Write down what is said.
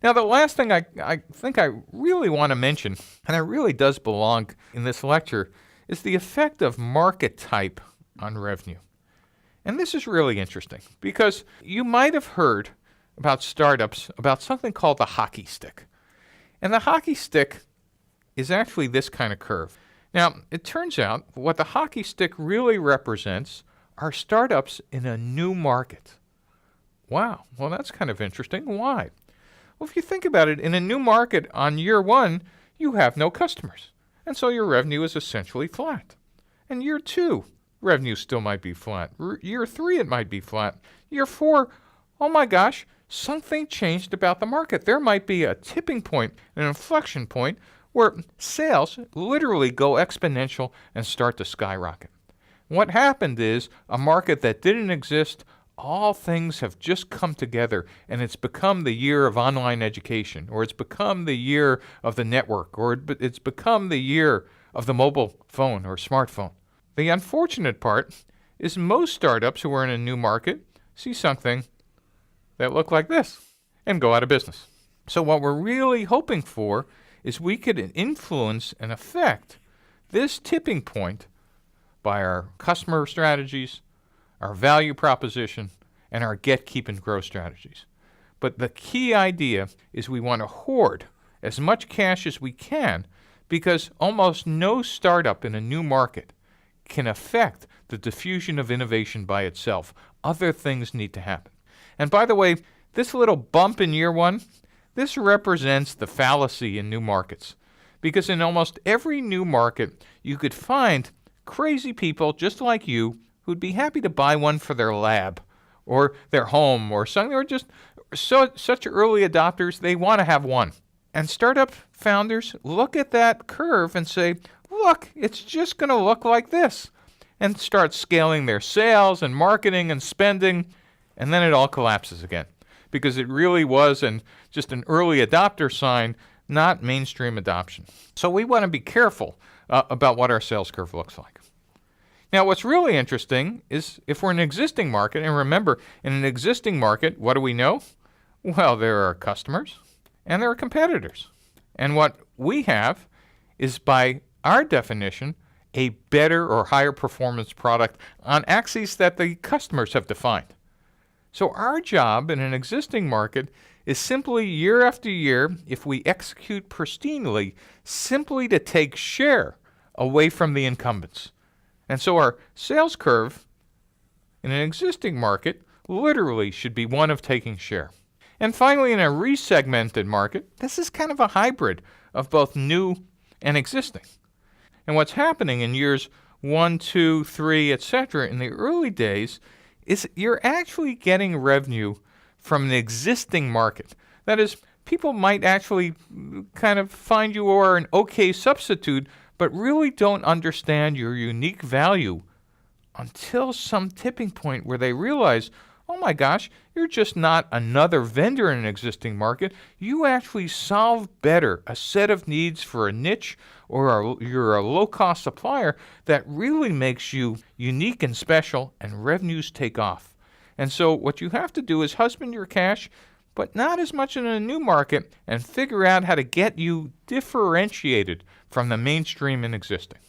Now, the last thing I think I really want to mention, and it really does belong in this lecture, is the effect of market type on revenue. And this is really interesting because you might have heard about startups about something called the hockey stick. And the hockey stick is actually this kind of curve. Now, it turns out what the hockey stick really represents are startups in a new market. Wow, well, that's kind of interesting. Why? Well, if you think about it, in a new market on year one, you have no customers. And so your revenue is essentially flat. And year two, revenue still might be flat. Year three, it might be flat. Year four, oh my gosh, something changed about the market. There might be a tipping point, an inflection point, where sales literally go exponential and start to skyrocket. What happened is a market that didn't exist, all things have just come together, and it's become the year of online education, or it's become the year of the network, or it's become the year of the mobile phone or smartphone. The unfortunate part is most startups who are in a new market see something that look like this and go out of business. So what we're really hoping for is we could influence and affect this tipping point by our customer strategies, our value proposition, and our get, keep, and grow strategies. But the key idea is we want to hoard as much cash as we can because almost no startup in a new market can affect the diffusion of innovation by itself. Other things need to happen. And by the way, this little bump in year one, this represents the fallacy in new markets. Because in almost every new market, you could find crazy people just like you who'd be happy to buy one for their lab or their home or something, or just such early adopters, they want to have one. And startup founders look at that curve and say, look, it's just going to look like this, and start scaling their sales and marketing and spending, and then it all collapses again because it really was just an early adopter sign, not mainstream adoption. So we want to be careful about what our sales curve looks like. Now, what's really interesting is if we're in an existing market, and remember, in an existing market, what do we know? Well, there are customers and there are competitors. And what we have is, by our definition, a better or higher performance product on axes that the customers have defined. So our job in an existing market is simply year after year, if we execute pristinely, simply to take share away from the incumbents. And so our sales curve in an existing market literally should be one of taking share. And finally, in a resegmented market, this is kind of a hybrid of both new and existing. And what's happening in years 1, 2, 3, etc. in the early days is you're actually getting revenue from an existing market. That is, people might actually kind of find you are an okay substitute, but really don't understand your unique value until some tipping point where they realize, oh my gosh, you're just not another vendor in an existing market. You actually solve better a set of needs for a niche, or you're a low-cost supplier that really makes you unique and special, and revenues take off. And so what you have to do is husband your cash, but not as much in a new market, and figure out how to get you differentiated from the mainstream in existing.